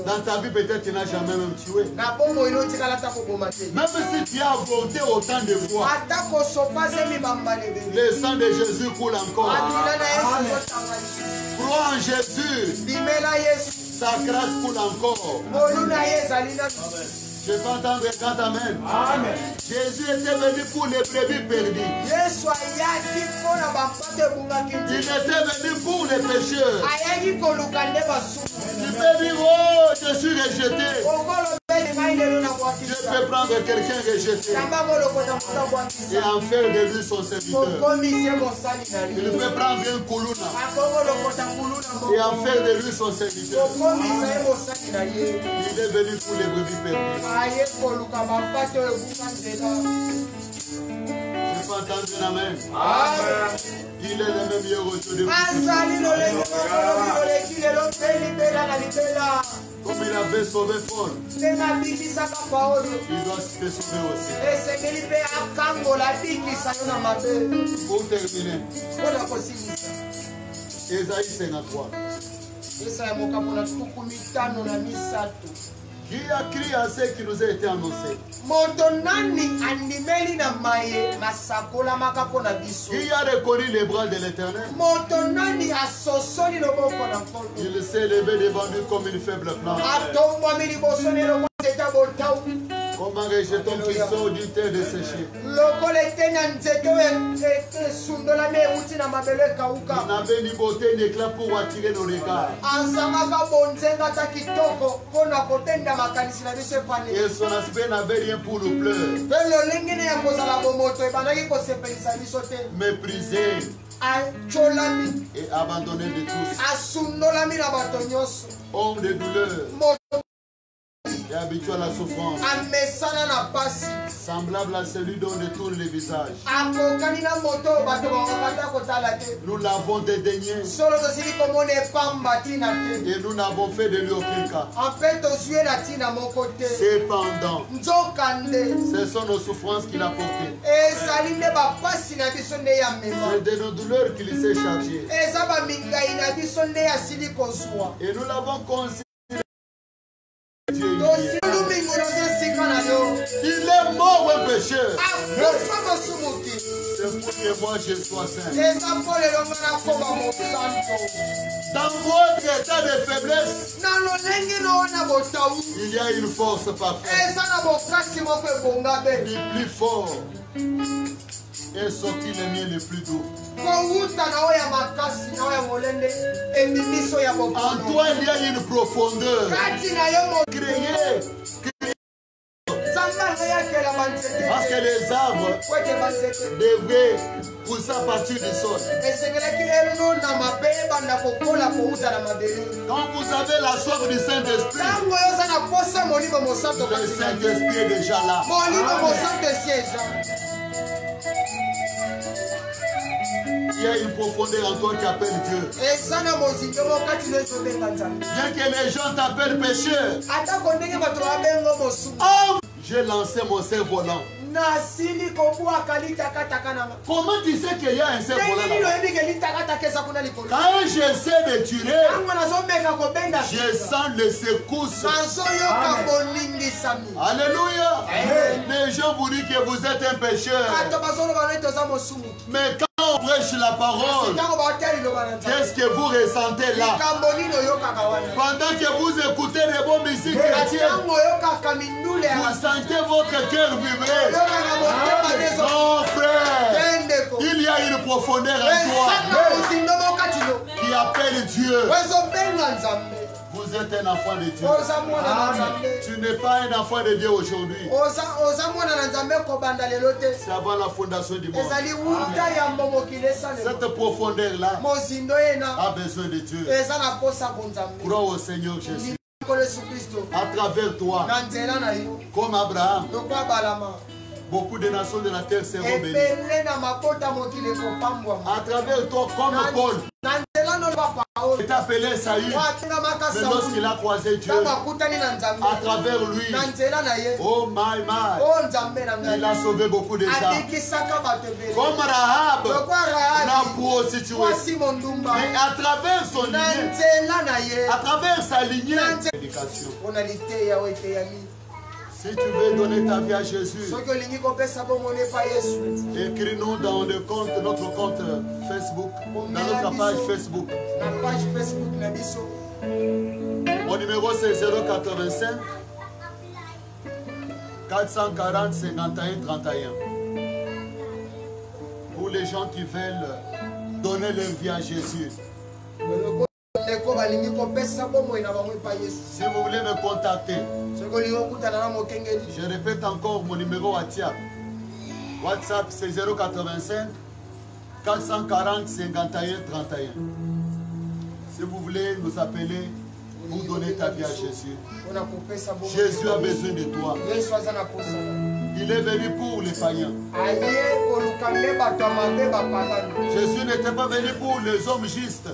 dans ta vie, peut-être tu n'as jamais même tué. Même si tu as avorté autant de fois, le sang de Jésus coule encore. Crois en Jésus. Sa grâce coule encore. Je peux entendre quand amen. Amen. Jésus était venu pour les brebis perdues. Il était venu pour les pécheurs. Tu peux dire, oh, je suis rejeté. Je peux prendre quelqu'un rejeté et en faire de lui son serviteur. Il peut prendre un koulouna et en faire de lui son serviteur. Il est venu pour les brebis perdues. Je peux entendre un amen. Amen. Il est le même hier aujourd'hui. Comme il avait sauvé Paul, il doit te sauver aussi. Pour terminer, Ésaïe 53. Qui a crié à ce qui nous a été annoncé? Qui a reconnu les bras de l'Éternel? Il s'est levé devant lui comme une faible plante. Comme un rejeton qui sort du terre desséché. Il n'avait ni beauté ni éclat pour attirer nos regards. Et son aspect n'avait rien pour nous pleurer. Méprisé et abandonné de tous. Homme de douleur et habitué à la souffrance, semblable à celui dont on détourne les visages. Nous l'avons dédaigné et nous n'avons fait de lui aucun cas. Cependant, ce sont nos souffrances qu'il a portées. C'est de nos douleurs qu'il s'est chargé. Et nous l'avons considéré. Il est mort un pécheur. C'est pour que moi je sois saint. Dans votre état de faiblesse, il y a une force parfaite. Le plus fort est sorti le mien le plus doux. En toi il y a une profondeur. Créée. Parce que les arbres devraient pousser à partir du sol. Quand vous avez la soif du Saint-Esprit, le Saint-Esprit est déjà là. Il y a une profondeur en toi qui appelle Dieu. Bien que les gens t'appellent pécheur, j'ai lancé mon cerf-volant. Comment tu sais qu'il y a un cerf-volant là? Quand j'essaie de tirer, je sens les secousses. Alléluia. Les gens vous disent que vous êtes un pécheur. Mais quand on prêche la parole, qu'est-ce que vous ressentez là? Pendant que vous écoutez les bons musiques chrétiennes, vous sentez votre cœur vibrer. Non frère, il y a une profondeur en toi qui appelle Dieu. Vous êtes un enfant de Dieu. Tu n'es pas un enfant de Dieu aujourd'hui. C'est avant la fondation du monde. Cette profondeur-là a besoin de Dieu. Crois au Seigneur Jésus. À travers toi, comme Abraham, beaucoup de nations de la terre seront bénies. À travers toi, comme Paul, Il est appelé Saïd. Mais lorsqu'il a croisé Dieu, à travers lui, oh my, il a sauvé beaucoup de gens. Comme Rahab n'a pas situé. Mais à travers son lignée, à travers sa lignée, si tu veux donner ta vie à Jésus, écris-nous dans le compte, notre compte Facebook, dans notre page Facebook. Mon numéro c'est 085 440 51 31. Pour les gens qui veulent donner leur vie à Jésus. Si vous voulez me contacter, je répète encore mon numéro WhatsApp. WhatsApp c'est 085 440 51 31. Si vous voulez nous appeler pour donner ta vie à Jésus. Jésus a besoin de toi. Il est venu pour les païens. Jésus n'était pas venu pour les hommes justes.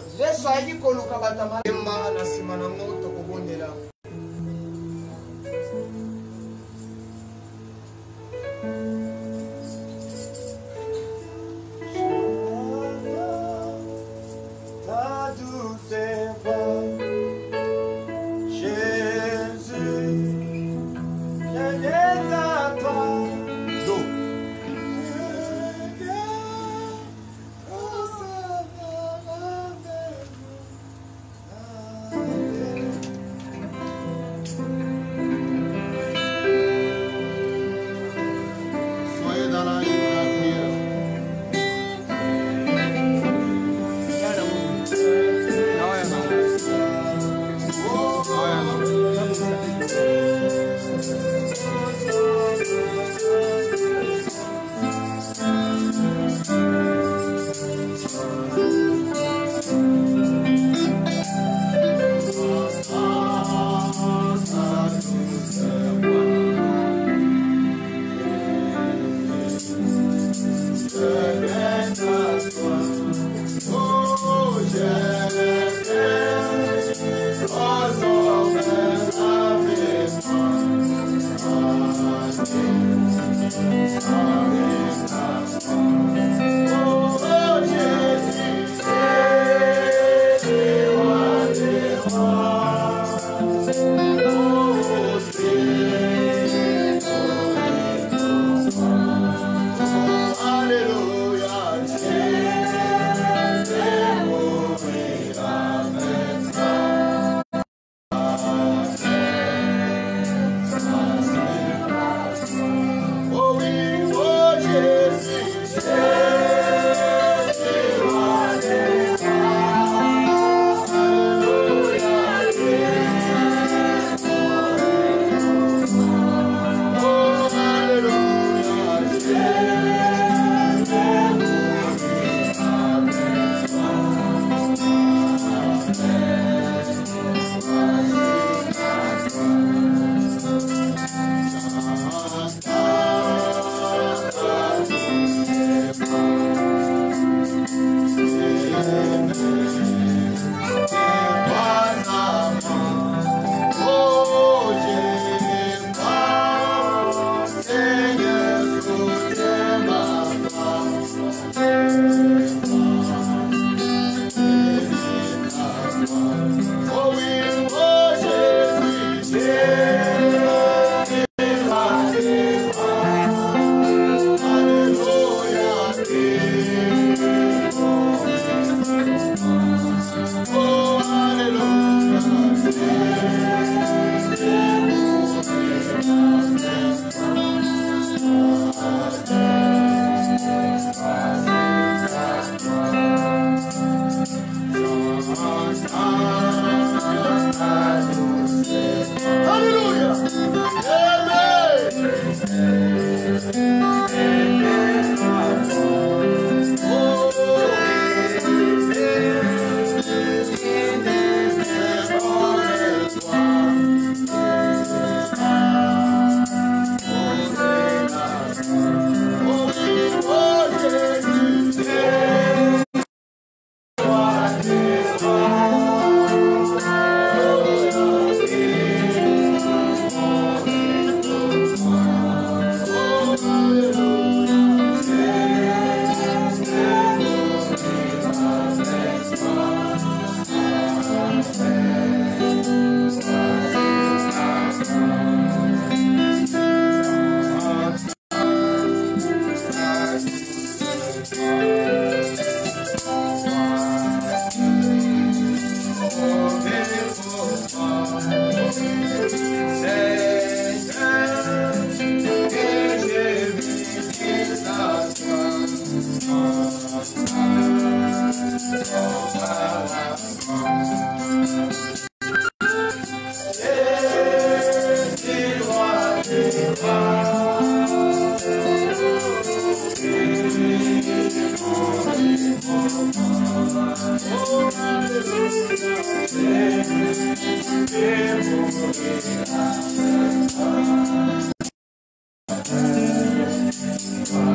Seigneur,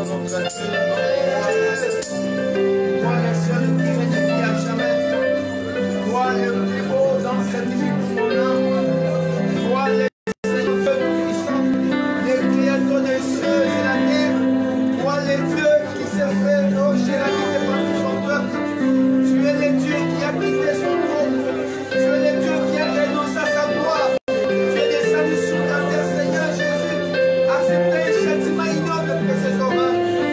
notre Dieu, toi le seul qui règne depuis à jamais, toi le plus beau dans cette vie pour mon âme, toi le Seigneur puissant, le créateur des cieux et la terre, toi le Dieu qui s'est fait loger la vie par tout son peuple, tu es le Dieu qui a quitté son trône, tu es le Dieu qui a renoncé à sa gloire, tu es descendu sur la terre, Seigneur Jésus, acceptez le châtiment ignoble de ces hommes,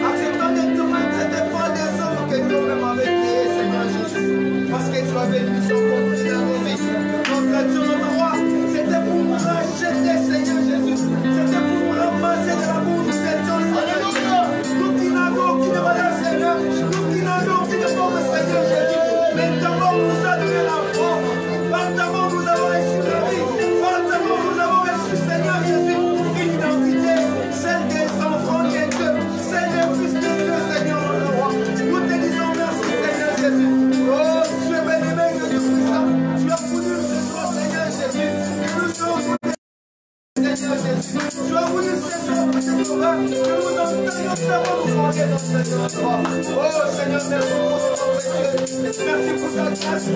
acceptant de tout maltraiter par des hommes que toi-même avais créés, Seigneur Jésus, parce que tu avais mis son compte dans nos vies. Notre Dieu, notre roi, c'était pour nous racheter, Seigneur Jésus, c'était pour nous ramasser de l'amour, nous étions, Seigneur Jésus, nous qui n'avons aucune valeur, Seigneur, nous qui n'avons aucune forme, Seigneur Jésus, mais d'abord nous a donné la forme, par d'abord nous avons reçu la vie, par d'abord nous avons reçu, Seigneur Jésus, une identité, celle des enfants de Dieu, celle des fils de Dieu, Seigneur notre roi. Nous te disons merci, Seigneur Jésus. Oh, tu es béni, Dieu puissant. Tu as voulu ce soir, Seigneur Jésus, que nous serons Seigneur Jésus. Tu as voulu ce soir, Seigneur, que nous obtenions savoir nous fonder dans Seigneur notre roi. Oh, Seigneur, merci pour ton Dieu. Merci pour ta grâce. Oh,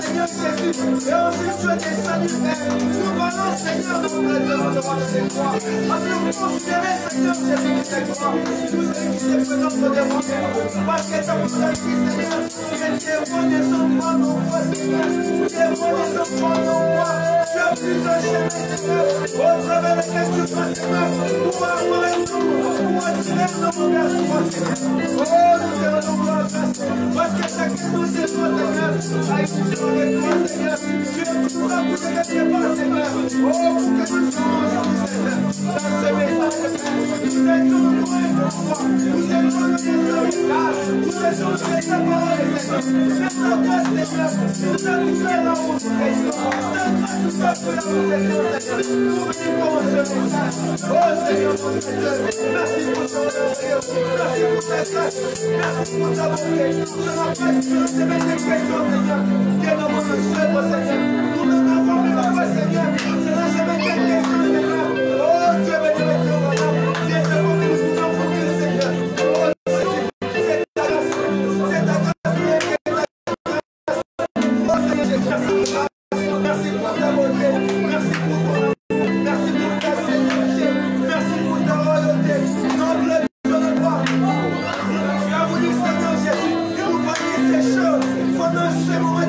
Seigneur Jésus. Et ensuite, tu es descendu, Père. Nous venons, Seigneur, notre Dieu, notre roi, de tes croix. Afin de considérer, Seigneur Jésus, tes croix. Tout ce qui se présente devant nous. Parce que ta volonté, Seigneur, que tes rois ne sont pas nos rois, Seigneur. Tes rois ne sont pas nos rois. Tu as plus de chemin, Seigneur. Au travers lequel tu passes, Seigneur, pour avoir un tour, pour attirer nos regards sur toi, Seigneur. Oh, nous te rendons gloire, parce que chacun de nous est toi, Seigneur, a une mission avec toi, Seigneur. Tu es tout là pour te laisser pas, Seigneur. Oh, pour que nous soyons aujourd'hui, Seigneur, dans ce message, nous étions loin de toi, nous étions le désert, nous étions les séparés, Seigneur. Mais ta grâce, Seigneur, nous a livré la route, Seigneur. Ta grâce nous a fait la route, Seigneur. Pour ce message. Oh Seigneur, notre Dieu, merci pour ton merveilleux, merci pour ta grâce, merci pour ta bonté. Je rappelle que nous aimons tes questions, Seigneur, que nous avons le suivre, Seigneur. Nous n'en avons même pas, Seigneur. Ce n'a jamais été question, Seigneur. Oh Dieu, béni, Dieu, voilà. Dieu, c'est pour nous, nous avons voulu, Seigneur. Oh c'est ta grâce, c'est ta grâce, c'est ta grâce. Oh Seigneur, merci pour ta bonté, merci pour ton amour. Merci pour ta sécurité. Merci pour ta royauté. Noble Dieu de gloire. Tu as voulu, Seigneur Jésus, que nous voyions ces choses pendant ce moment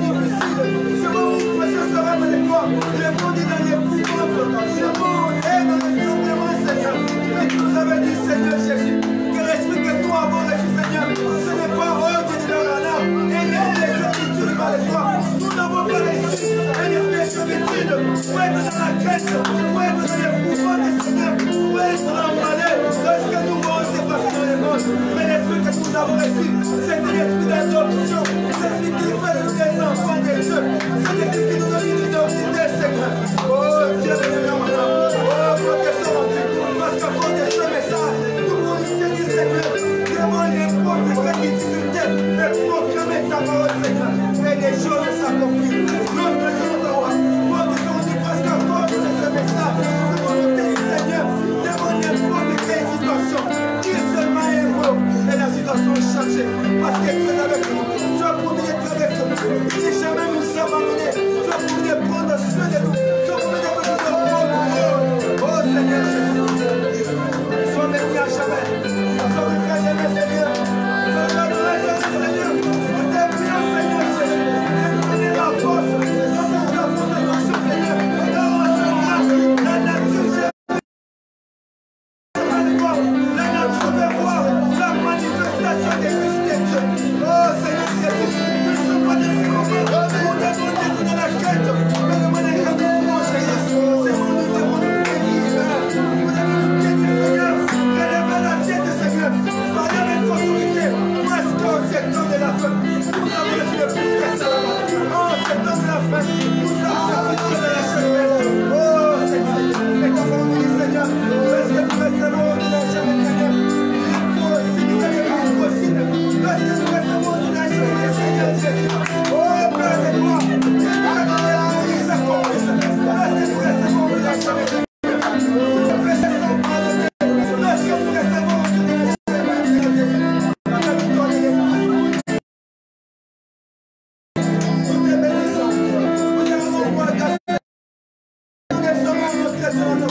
Oh,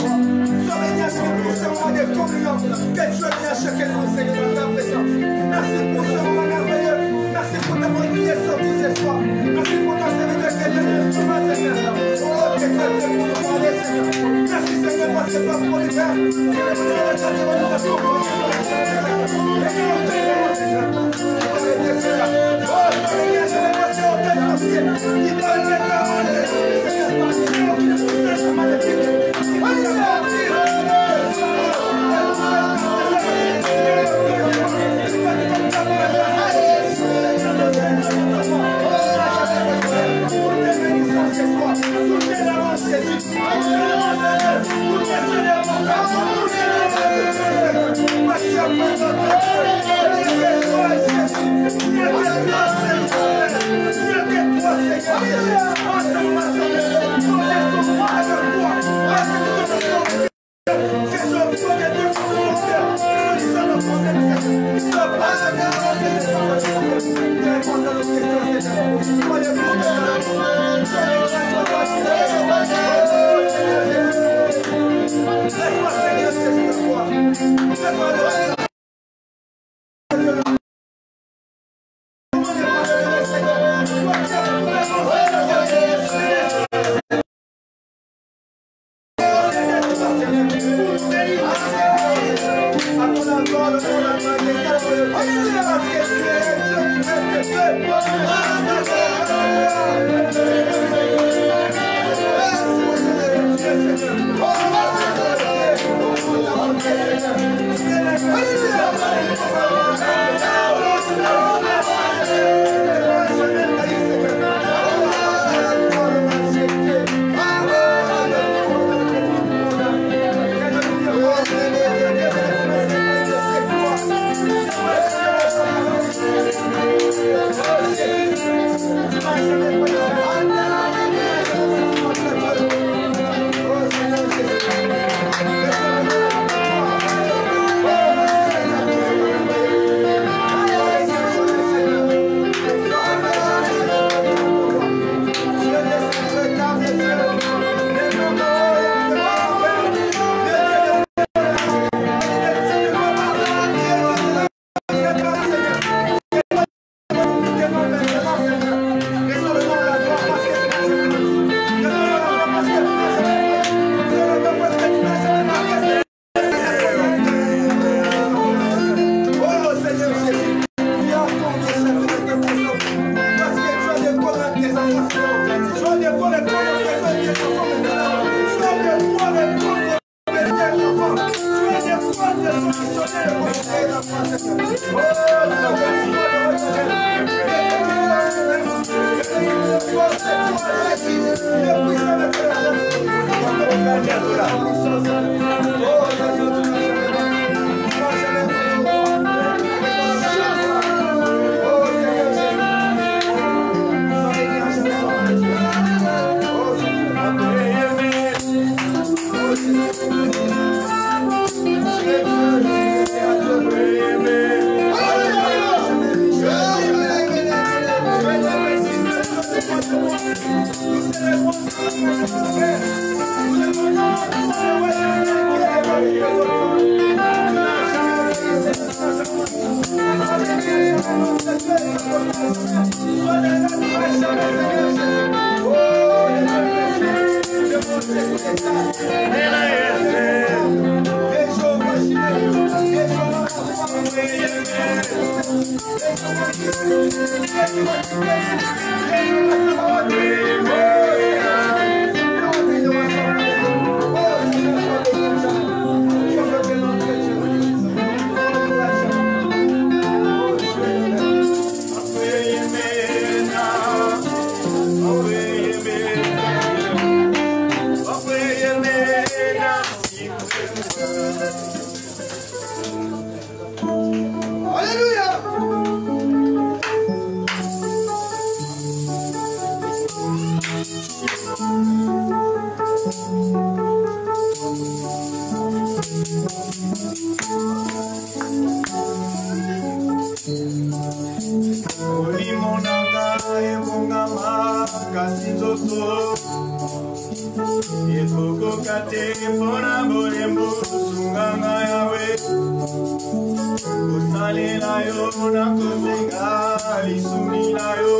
kasi nzoto ekokoka te mpona bolembo sunganga yawe kosalela yo na kosenga lisuni na yo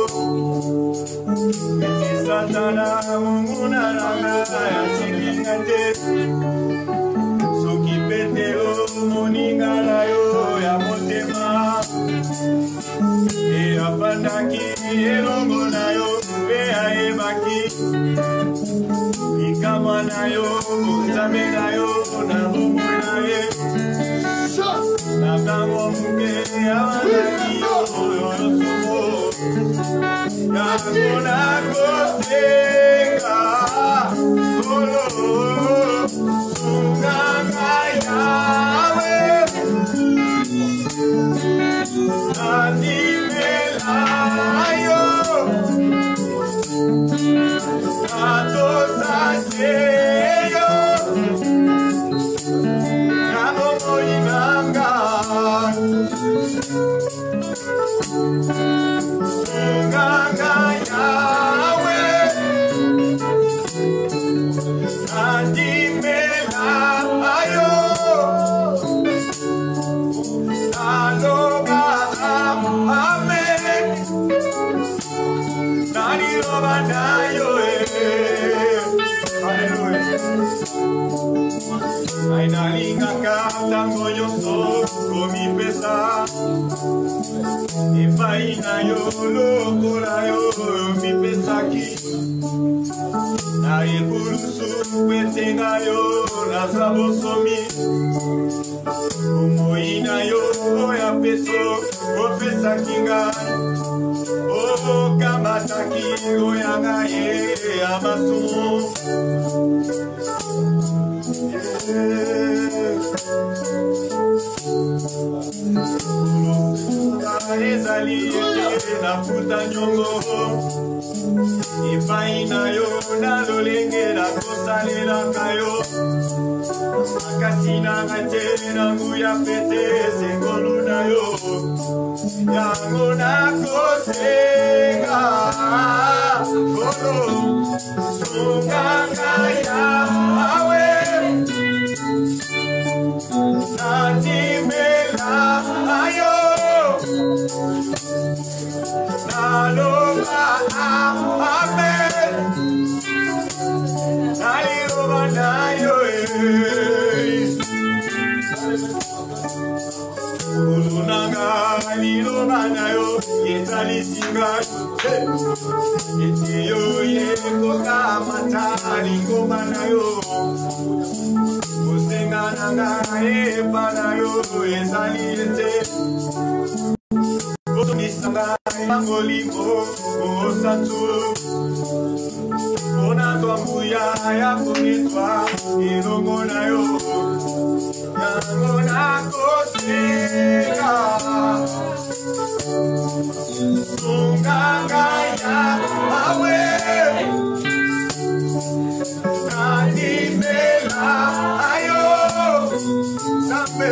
ete satana monguna nanga ya sikinga te soki petelo moninga na yo ya motema apandaki elongo na yo mpe ayebaki likama na yo nzambe na yo na bomoi na ye na ntango moke awanaki yo yosomo yango na kosenga kolo sunganga yawe Ayo, atosaseyo, namomo inanga, sunganga yawe, andimela ayo, aloba amen. Nani roba na yo hallelujah. Ainalinga katango yoso komi pesa epai na yo lokola yo mi pesaki na ekulusu kwetenga yo na zabosomi omoi na yo ya peso opesaki ngai o kamataki oyanga ye amasumu ezali ete nafuta nyongo epai na yo na lolenge nakosalelaka yo makasi nanga te na nguya pete sengolu na yo yango nakosenga kolo sunganga yawe nandimela ayo naloba amen naliloba nayo kulunanga liloba nayo etalisinga ete yo yekoka matali ngoma nayo kosenga nanga epa nayo ezali ete kotomisanga molimo osatu mpona twambuya ya komitwa elongo na yo yango nakosenga sunganga yawe nandimela ayo sambe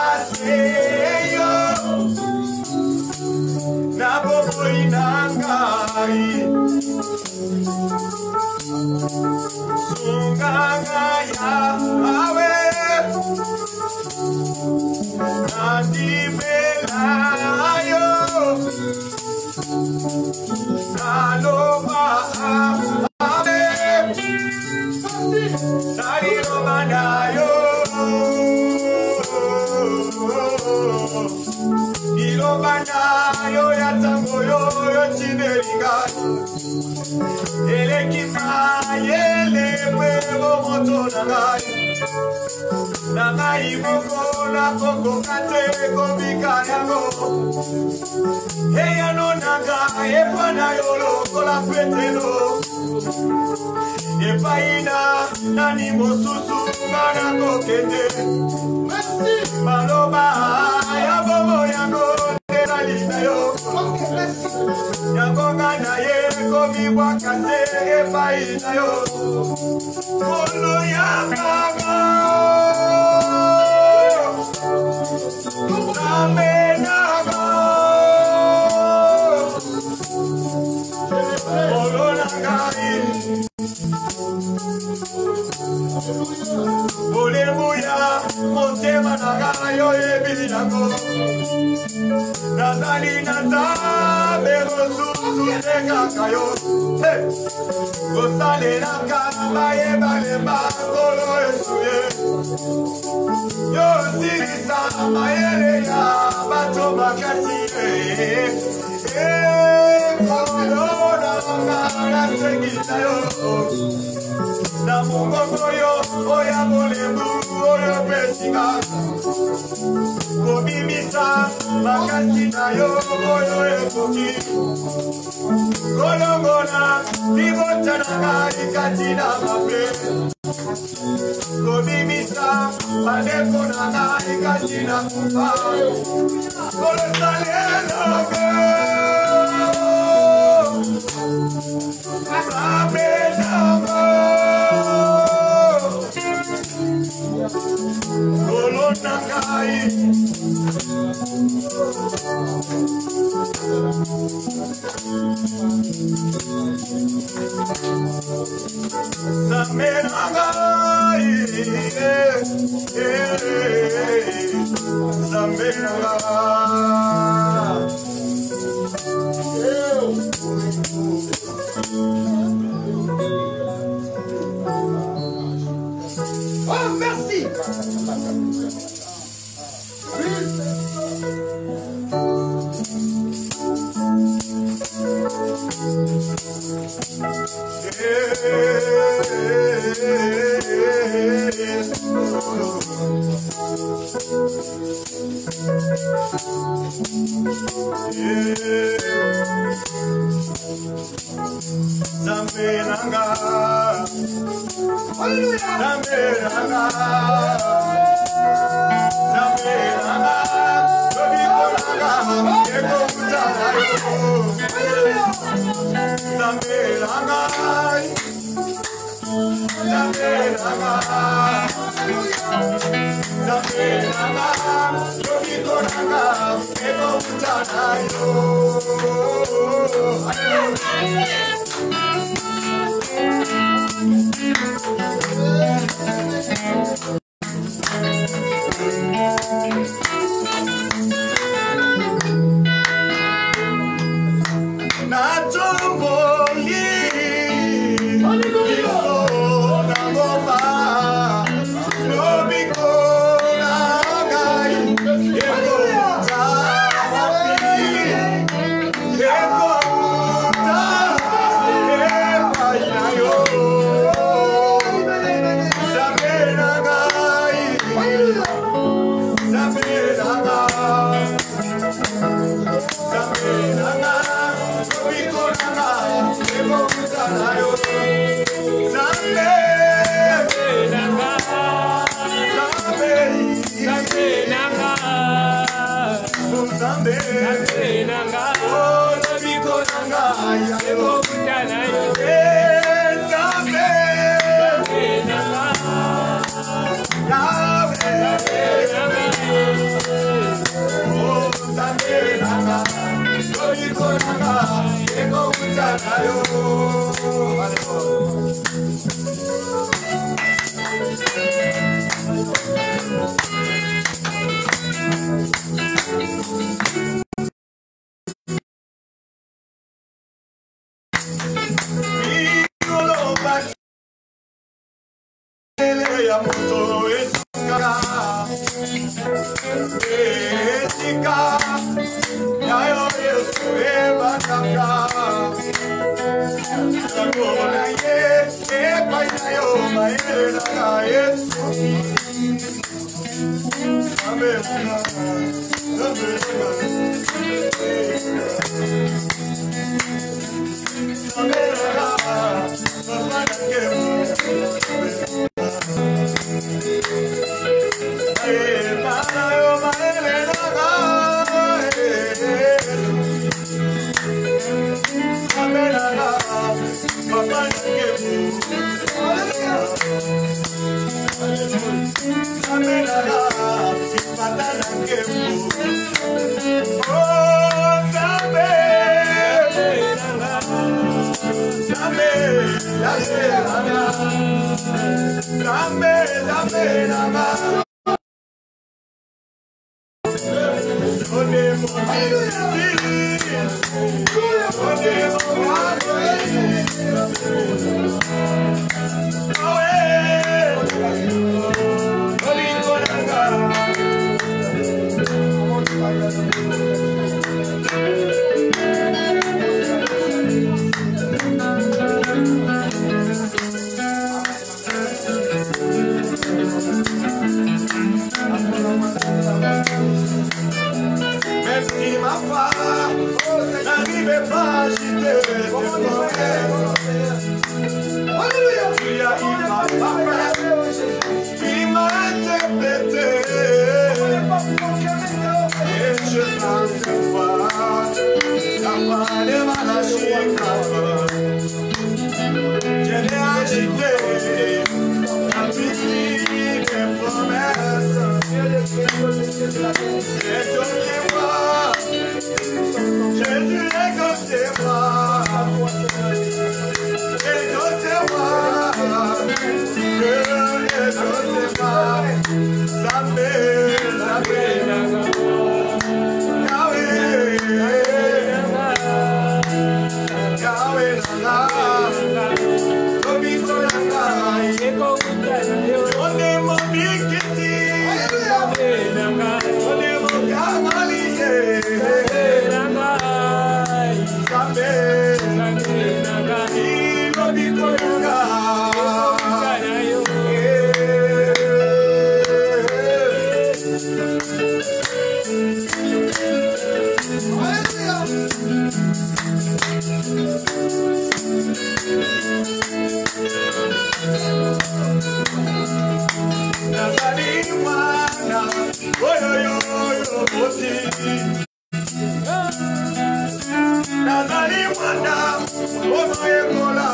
nakosaseyo nabomoi nangai sunganga yawe nandimela ayo naloba amen naliloba nayo niloba nayo ya tango yo yotindelinga elekima yelemwe bomoto na ngai na ngai moko nakokoka te kobika yango eyano na ngai epa na yo lokola petelo epai na nani mosusu ngana kokende maloba ya bobo yango ezali na yo yango ngana ye komibwaka se epai na yo kolo ya mama Oleluya, motema nagayo ebilango. Nazali natabe rosusu nekakayo. Gosale nakamba yebaleba kolo esuye. Yo sirisa mayele ya bato makasi. Kolo na segita yo. Na mungo yo oya molembu oyo pesinga komimisa makasi na yo oyo ekoki kolongona libotananga likati na mabe komimisa bandeko nanga likati na kufa kolosalelongo abenango Nakai Samerangai Oh, merci. Zamberanga, Zamberanga, Zamberanga, Zamberanga, Zamberanga, Amen. Nazali mwana, ono ekola,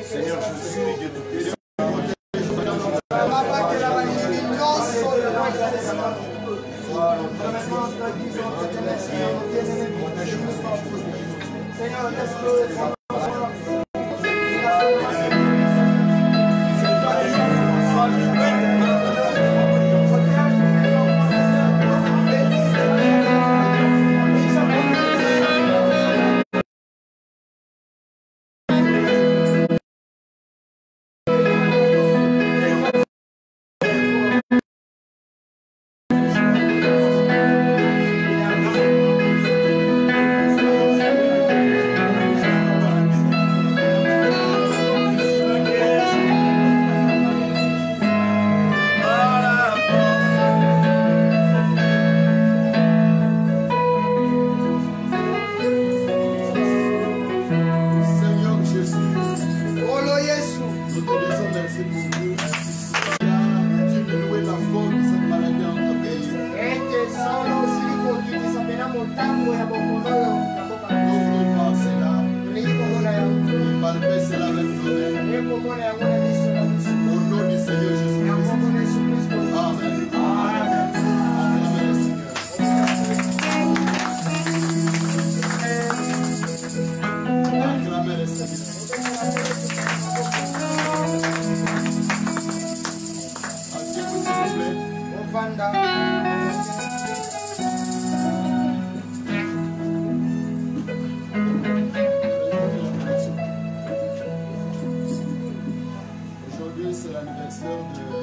Seigneur, je suis de Como